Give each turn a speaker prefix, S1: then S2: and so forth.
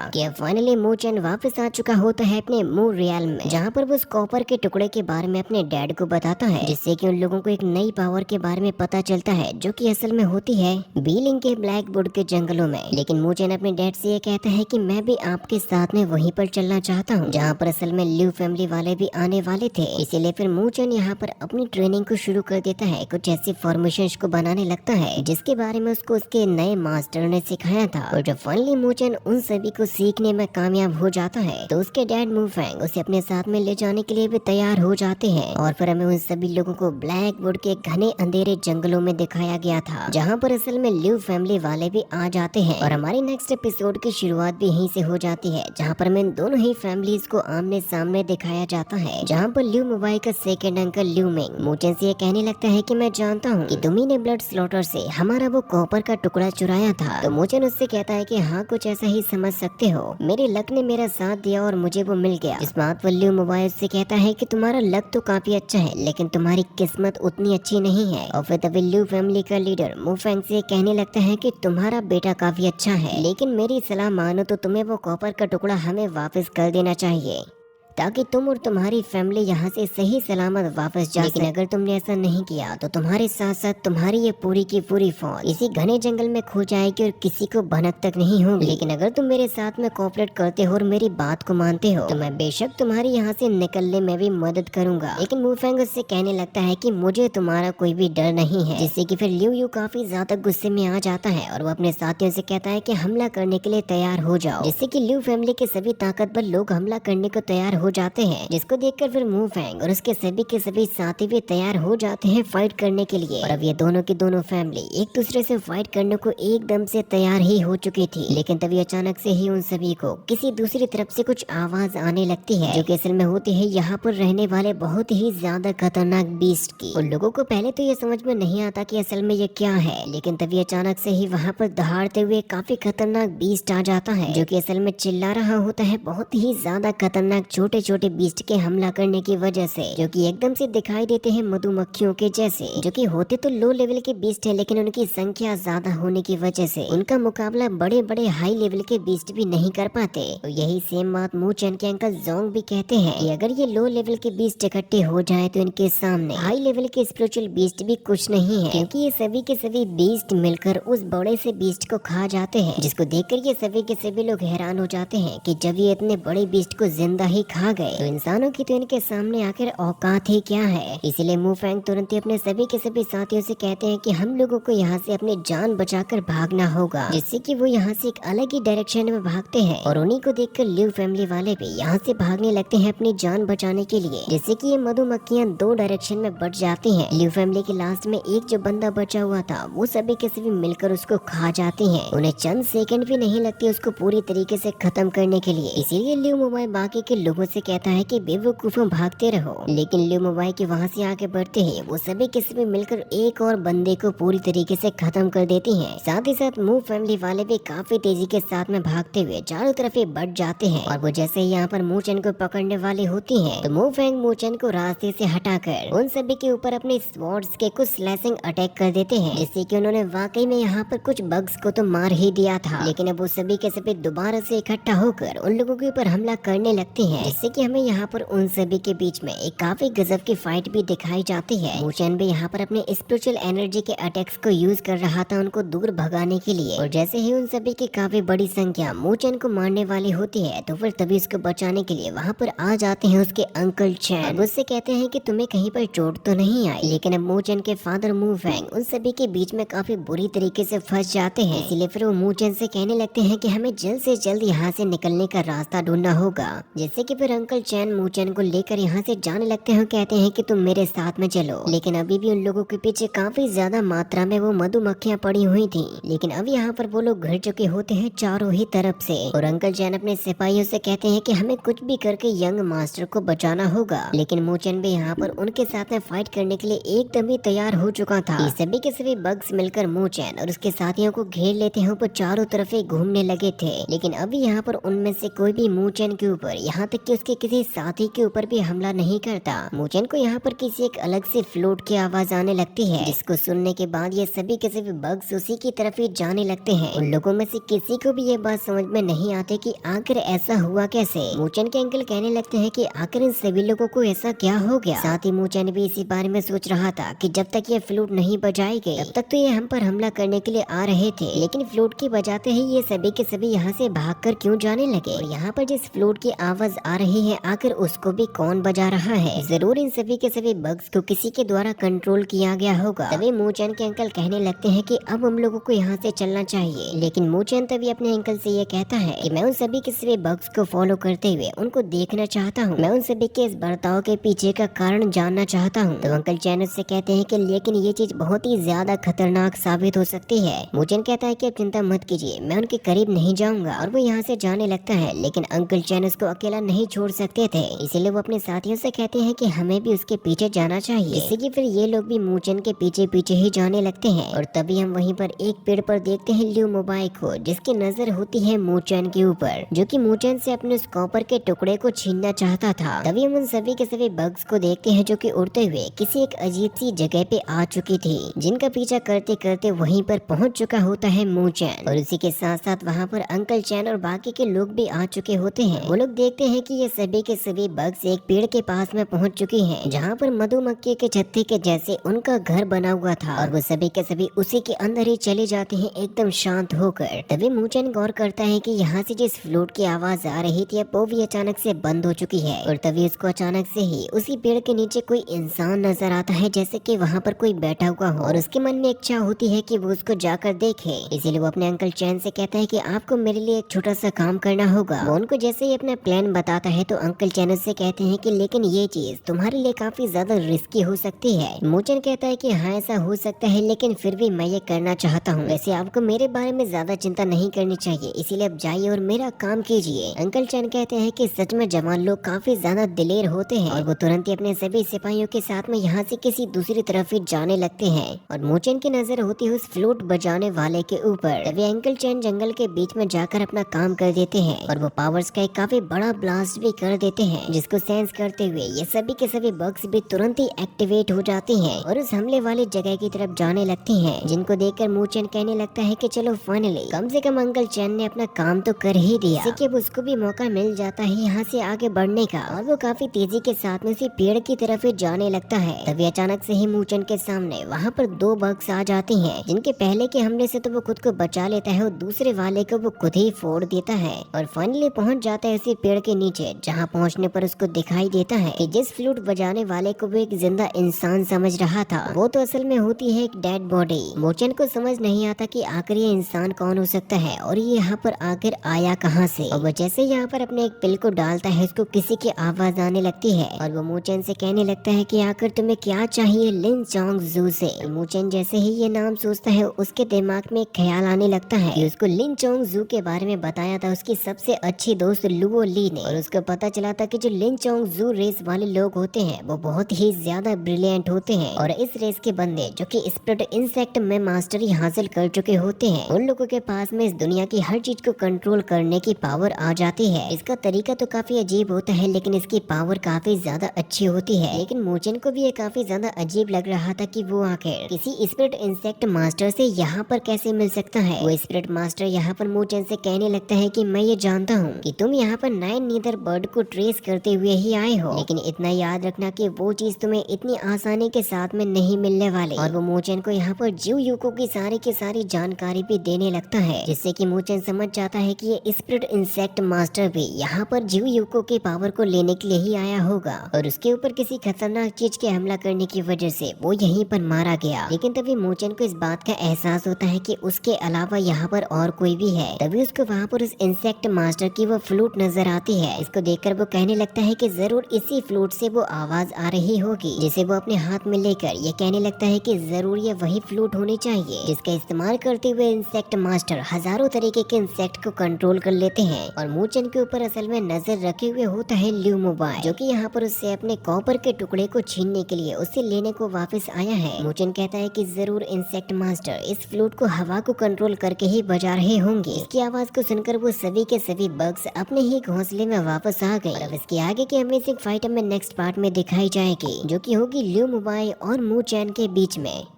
S1: कि अब फाइनली मूचन वापस आ चुका होता है अपने मू रियल में, जहाँ पर वो उस कॉपर के टुकड़े के बारे में अपने डैड को बताता है, जिससे कि उन लोगों को एक नई पावर के बारे में पता चलता है जो कि असल में होती है बीलिंग के ब्लैकवुड के जंगलों में। लेकिन मूचन अपने डैड से ये कहता है कि मैं भी आपके साथ में वहीं पर चलना चाहता हूँ जहाँ पर असल में ल्यू फैमिली वाले भी आने वाले थे। इसीलिए फिर मूचन यहाँ पर अपनी ट्रेनिंग को शुरू कर देता है, कुछ ऐसी फॉर्मेशन को बनाने लगता है जिसके बारे में उसको उसके नए मास्टर ने सिखाया था। और जब फाइनली मूचन उन सभी को सीखने में कामयाब हो जाता है तो उसके डैड मूफैंग उसे अपने साथ में ले जाने के लिए भी तैयार हो जाते हैं। और फिर हमें उन सभी लोगों को ब्लैकवुड के घने अंधेरे जंगलों में दिखाया गया था, जहाँ पर असल में ल्यू फैमिली वाले भी आ जाते हैं। और हमारी नेक्स्ट एपिसोड की शुरुआत भी यहीं से हो जाती है, जहाँ पर हमें दोनों ही फैमिलीज को आमने सामने दिखाया जाता है, जहाँ पर ल्यू मोबाइल का सेकंड अंकल ल्यू मिंग मूचन से ये कहने लगता है कि मैं जानता हूँ कि तुम्ही ने ब्लड स्लॉटर से हमारा वो कॉपर का टुकड़ा चुराया था। तो मूचन उससे कहता है कि हाँ, कुछ ऐसा ही समझ सकते हो, मेरे लक ने मेरा साथ दिया और मुझे वो मिल गया। इस बात पर ल्यू मोबाइल से कहता है कि तुम्हारा लक तो काफी अच्छा है लेकिन तुम्हारी किस्मत उतनी अच्छी नहीं है। और फिर तभी ल्यू फैमिली का लीडर मूफैंग से कहने लगता है कि तुम्हारा बेटा काफी अच्छा है, लेकिन मेरी सलाह मानो तो तुम्हें वो कॉपर का टुकड़ा हमें वापस कर देना चाहिए ताकि तुम और तुम्हारी फैमिली यहाँ से सही सलामत वापस जा सके। लेकिन अगर तुमने ऐसा नहीं किया तो तुम्हारे साथ साथ तुम्हारी ये पूरी की पूरी फौज इसी घने जंगल में खो जाएगी और किसी को भनक तक नहीं होगी। लेकिन अगर तुम मेरे साथ में कोऑपरेट करते हो और मेरी बात को मानते हो तो मैं बेशक तुम्हारी यहाँ से निकलने में भी मदद करूंगा। लेकिन मूफैंग उससे कहने लगता है कि मुझे तुम्हारा कोई भी डर नहीं है, जिससे कि फिर ल्यू यू काफी ज्यादा गुस्से में आ जाता है और वो अपने साथियों से कहता है कि हमला करने के लिए तैयार हो जाओ, जिससे कि ल्यू फैमिली के सभी ताकतवर लोग हमला करने को तैयार हो जाते हैं, जिसको देखकर फिर मूफैंग और उसके सभी के सभी साथी भी तैयार हो जाते हैं फाइट करने के लिए। और अब ये दोनों की दोनों फैमिली एक दूसरे से फाइट करने को एकदम से तैयार ही हो चुकी थी। लेकिन तभी अचानक से ही उन सभी को किसी दूसरी तरफ से कुछ आवाज आने लगती है, जो कि असल में होती है यहाँ पर रहने वाले बहुत ही ज्यादा खतरनाक बीस्ट की। उन लोगों को पहले तो ये समझ में नहीं आता कि असल में ये क्या है, लेकिन तभी अचानक से ही वहाँ पर दहाड़ते हुए काफी खतरनाक बीस्ट आ जाता है, जो कि असल में चिल्ला रहा होता है बहुत ही ज्यादा खतरनाक छोटे छोटे बीस्ट के हमला करने की वजह से, जो कि एकदम से दिखाई देते हैं मधुमक्खियों के जैसे, जो कि होते तो लो लेवल के बीस्ट है लेकिन उनकी संख्या ज्यादा होने की वजह से उनका मुकाबला बड़े बड़े हाई लेवल के बीस्ट भी नहीं कर पाते। तो यही सेम बात मूचन के अंकल जोंग भी कहते हैं कि अगर ये लो लेवल के बीस्ट इकट्ठे हो जाए तो इनके सामने हाई लेवल के स्पिरिचुअल बीस्ट भी कुछ नहीं है, क्योंकि ये सभी के सभी बीस्ट मिलकर उस बड़े से बीस्ट को खा जाते हैं, जिसको देखकर ये सभी के सभी लोग हैरान हो जाते हैं कि जब ये इतने बड़े बीस्ट को जिंदा ही खा गए तो इंसानों की तो इनके सामने आखिर औकात ही क्या है। इसीलिए मूफैंग तुरंत ही अपने सभी के सभी साथियों से कहते हैं कि हम लोगों को यहाँ से अपनी जान बचाकर भागना होगा, जिससे कि वो यहाँ से एक अलग ही डायरेक्शन में भागते हैं। और उन्हीं को देखकर ल्यू फैमिली वाले भी यहाँ से भागने लगते हैं अपनी जान बचाने के लिए, जिससे कि ये मधुमक्खियाँ दो डायरेक्शन में बट जाती हैं। ल्यू फैमिली के लास्ट में एक जो बंदा बचा हुआ था वो सभी के सभी मिलकर उसको खा जाते हैं। उन्हें चंद सेकंड भी नहीं लगते उसको पूरी तरीके से खत्म करने के लिए। इसीलिए ल्यू मोबाइल बाकी के लोगों से कहता है कि बेवकूफों भागते रहो, लेकिन ल्यू मोबाइल के वहाँ से आगे बढ़ते ही वो सभी के सभी मिलकर एक और बंदे को पूरी तरीके से खत्म कर देती हैं। साथ ही साथ मू फैमिली वाले भी काफी तेजी के साथ में भागते हुए चारों तरफ ही बढ़ जाते हैं। और वो जैसे ही यहाँ पर मूचन को पकड़ने वाली होती हैं तो मूफैंग मूचन को रास्ते से हटाकर उन सभी के ऊपर अपने स्वॉर्ड्स के कुछ स्लैशिंग अटैक कर देते हैं, जिससे कि उन्होंने वाकई में यहाँ पर कुछ बग्स को तो मार ही दिया था। लेकिन अब वो सभी के सभी दोबारा से इकट्ठा होकर उन लोगों के ऊपर हमला करने लगते हैं, जिससे कि हमें यहाँ पर उन सभी के बीच में एक काफी गजब की फाइट भी दिखाई जाती है। मूचन भी यहाँ पर अपने स्पिरिचुअल एनर्जी के अटैक्स को यूज कर रहा था उनको दूर भगाने के लिए। और जैसे ही उन सभी की काफी बड़ी संख्या मूचन को मारने वाली होती है तो फिर तभी उसको बचाने के लिए वहाँ पर आ जाते हैं उसके अंकल चैन। उससे कहते हैं कि तुम्हें कहीं पर चोट तो नहीं आई। लेकिन अब मूचन के फादर मूफैंग उन सभी के बीच में काफी बुरी तरीके से फंस जाते हैं, इसीलिए फिर वो मूचन से कहने लगते हैं कि हमें जल्द से जल्द यहाँ से निकलने का रास्ता ढूंढना होगा। जैसे कि फिर अंकल चैन मूचन को लेकर यहाँ से जाने लगते हैं, कहते हैं कि तुम मेरे साथ में चलो। लेकिन अभी भी उन लोगों के पीछे काफी ज्यादा मात्रा में वो मधुमक्खियां पड़ी हुई थी। लेकिन अब यहाँ पर वो लोग घर चुके होते हैं चारों ही तरफ से। और अंकल चैन अपने सिपाहियों से कहते हैं कि हमें कुछ भी करके यंग मास्टर को बचाना होगा। लेकिन मूचन भी यहाँ पर उनके साथ में फाइट करने के लिए एकदम ही तैयार हो चुका था। ये सभी के सभी बग्स मिलकर मूचन और उसके साथियों को घेर लेते हैं, ऊपर चारों तरफ ही घूमने लगे थे। लेकिन अभी यहाँ पर उनमें से कोई भी मूचन के ऊपर यहाँ तक कि उसके किसी साथी के ऊपर भी हमला नहीं करता। मूचन को यहाँ पर किसी एक अलग से फ्लूट की आवाज आने लगती है, जिसको सुनने के बाद ये सभी के सभी बग्स उसी की तरफ ही जाने लगते हैं। उन लोगों में से किसी को भी ये बात समझ में नहीं आती कि आखिर ऐसा हुआ कैसे। मूचन के अंकल कहने लगते हैं कि आखिर इन सभी लोगों को ऐसा क्या हो गया। साथ ही मूचन भी इसी बारे में सोच रहा था कि जब तक ये फ्लूट नहीं बजाई गई तब तक तो ये हम पर हमला करने के लिए आ रहे थे, लेकिन फ्लूट की बजाते ही ये सभी के सभी यहाँ से भागकर क्यों जाने लगे। और यहाँ पर जिस फ्लूट की आवाज आ रही है आखिर उसको भी कौन बजा रहा है। जरूर इन सभी के सभी बग्स को किसी के द्वारा कंट्रोल किया गया होगा। तभी मूचन के अंकल कहने लगते हैं कि अब हम लोगों को यहाँ से चलना चाहिए, लेकिन मूचन तभी अपने अंकल से ये कहता है कि मैं उन सभी के सभी बग्स को फॉलो करते हुए उनको देखना चाहता हूँ। मैं उन सभी के इस बर्ताव के पीछे का कारण जानना चाहता हूँ। तो अंकल चैन से कहते हैं कि लेकिन ये चीज बहुत ही ज्यादा खतरनाक साबित हो सकती है। मूचन कहता है कि आप चिंता मत कीजिए, मैं उनके करीब नहीं जाऊंगा। और वो यहाँ से जाने लगता है, लेकिन अंकल चैन उसको अकेला नहीं छोड़ सकते थे, इसीलिए वो अपने साथियों से कहते हैं कि हमें भी उसके पीछे जाना चाहिए। जिससे कि फिर ये लोग भी मूचन के पीछे पीछे ही जाने लगते हैं। और तभी हम वहीं पर एक पेड़ पर देखते हैं ल्यू मोबाइल को, जिसकी नजर होती है मूचन के ऊपर, जो कि मूचन से अपने उस कॉपर के टुकड़े को छीनना चाहता था। तभी हम उन सभी के सभी बग्स को देखते हैं जो कि उड़ते हुए किसी एक अजीब सी जगह पे आ चुकी थी, जिनका पीछा करते करते वहीं पर पहुंच चुका होता है मूचन। और उसी के साथ साथ वहाँ पर अंकल चैन और बाकी के लोग भी आ चुके होते हैं। वो लोग देखते हैं कि ये सभी के सभी बग्स एक पेड़ के पास में पहुंच चुकी हैं, जहाँ पर मधुमक्खी के छत्ते के जैसे उनका घर बना हुआ था। और वो सभी के सभी उसी के अंदर ही चले जाते हैं एकदम शांत होकर। तभी मूचन गौर करता है कि यहाँ से जिस फ्लूट की आवाज आ रही थी वो भी अचानक से बंद हो चुकी है। और तभी उसको अचानक से ही उसी पेड़ के नीचे कोई इंसान नजर आता है, जैसे कि वहाँ पर कोई बैठा हुआ हो। और उसके मन में इच्छा होती है कि वो उसको जाकर देखे, इसीलिए वो अपने अंकल चैन से कहता है कि आपको मेरे लिए एक छोटा सा काम करना होगा। वो उनको जैसे ही अपना प्लान बताता है तो अंकल चैन से कहते हैं कि लेकिन ये चीज तुम्हारे लिए काफी ज्यादा रिस्की हो सकती है। मूचन कहता है कि हाँ ऐसा हो सकता है, लेकिन फिर भी मैं ये करना चाहता हूँ। वैसे आपको मेरे बारे में ज्यादा चिंता नहीं करनी चाहिए, इसीलिए अब जाइए और मेरा काम कीजिए। अंकल चैन कहते हैं कि सच में जवान लोग काफी ज्यादा दिलेर होते हैं। और वो तुरंत ही अपने सभी सिपाहियों के साथ में यहाँ से किसी दूसरी तरफ ही जाने लगते हैं। और मूचन की नजर होती है उस फ्लूट बजाने वाले के ऊपर। तभी अंकल चैन जंगल के बीच में जाकर अपना काम कर देते हैं और वो पावर्स का एक काफी बड़ा ब्लास्ट भी कर देते हैं, जिसको सेंस करते हुए ये सभी के सभी बग्स भी तुरंत ही एक्टिवेट हो जाते हैं और उस हमले वाली जगह की तरफ जाने लगते हैं। जिनको देखकर मूचन कहने लगता है कि चलो फाइनली कम से कम अंकल चैन ने अपना काम तो कर ही दिया, इससे कि अब उसको भी मौका मिल जाता है यहाँ से आगे बढ़ने का। और वो काफी तेजी के साथ में उसी पेड़ की तरफ ही जाने लगता है। तभी अचानक से ही मूचन के सामने वहाँ पर दो बग्स आ जाते हैं, जिनके पहले के हमले से तो वो खुद को बचा लेता है और दूसरे वाले को वो खुद ही फोड़ देता है। और फाइनली पहुँच जाता है उसी पेड़ के नीचे, जहाँ पहुँचने पर उसको दिखाई देता है कि जिस फ्लूट बजाने वाले को वो एक जिंदा इंसान समझ रहा था, वो तो असल में होती है एक डेड बॉडी। मूचन को समझ नहीं आता कि आखिर ये इंसान कौन हो सकता है और ये यहाँ पर आखिर आया कहाँ से। और वो जैसे यहाँ पर अपने एक पिल को डालता है, उसको किसी की आवाज आने लगती है और वो मूचन से कहने लगता है कि आखिर तुम्हें क्या चाहिए लिन चोंग जू से। मूचन जैसे ही ये नाम सोचता है उसके दिमाग में एक ख्याल आने लगता है कि उसको लिन चोंग जू के बारे में बताया था उसकी सबसे अच्छी दोस्त लुओ ली ने। और उसको पता चला था कि जो लिन चोंग जू रेस वाले लोग होते हैं वो बहुत ही ज्यादा ब्रिलियंट होते हैं और इस रेस के बंदे जो कि स्प्लिट इंसेक्ट में मास्टरी हासिल कर चुके होते हैं, उन लोगों के पास में इस दुनिया की हर चीज को कंट्रोल करने की पावर आ जाती है। इसका तरीका तो काफी अजीब होता है, लेकिन इसकी पावर काफी ज्यादा अच्छी होती है। लेकिन मूचन को भी ये काफी ज्यादा अजीब लग रहा था कि वो आखिर किसी स्प्लिट इंसेक्ट मास्टर से यहाँ पर कैसे मिल सकता है। वो स्प्लिट मास्टर यहाँ पर मूचन से कहने लगता है कि मैं ये जानता हूँ कि तुम यहाँ पर 9 नीदर बर्ड को ट्रेस करते हुए ही आए हो, लेकिन इतना याद रखना कि वो चीज तुम्हें इतनी आसानी के साथ में नहीं मिलने वाली। और वो मूचन को यहाँ पर जीव यूको की सारी जानकारी भी देने लगता है, जिससे कि मूचन समझ जाता है कि ये स्प्लिट इंसेक्ट मास्टर भी यहाँ पर जीव यूको के पावर को लेने के लिए ही आया होगा और उसके ऊपर किसी खतरनाक चीज के हमला करने की वजह से वो यहीं पर मारा गया। लेकिन तभी मूचन को इस बात का एहसास होता है कि उसके अलावा यहाँ पर और कोई भी है। तभी उसको वहाँ पर उस इंसेक्ट मास्टर की वो फ्लूट नजर आती है। इसको देखकर वो कहने लगता है कि जरूर इसी फ्लूट से वो आवाज आ रही होगी, जिसे वो अपने हाथ में लेकर ये कहने लगता है कि जरूर ये वही फ्लूट होनी चाहिए जिसका इस्तेमाल करते हुए इंसेक्ट मास्टर हजारों तरीके के इंसेक्ट को कंट्रोल कर लेते हैं। और मूचन के ऊपर असल में नजर रखे हुए होता है ल्यू मोबाइल, जो कि यहाँ पर उससे अपने कॉपर के टुकड़े को छीनने के लिए उससे लेने को वापस आया है। मूचन कहता है कि जरूर इंसेक्ट मास्टर इस फ्लूट को हवा को कंट्रोल करके ही बजा रहे होंगे। इसकी आवाज को सुनकर वो सभी के सभी बग्स अपने ही घोंसले में वापस वापस आ गई। और अब इसके आगे की अमेजिंग फाइट हमें नेक्स्ट पार्ट में दिखाई जाएगी, जो कि होगी ल्यू मुबाई और मू चैन के बीच में।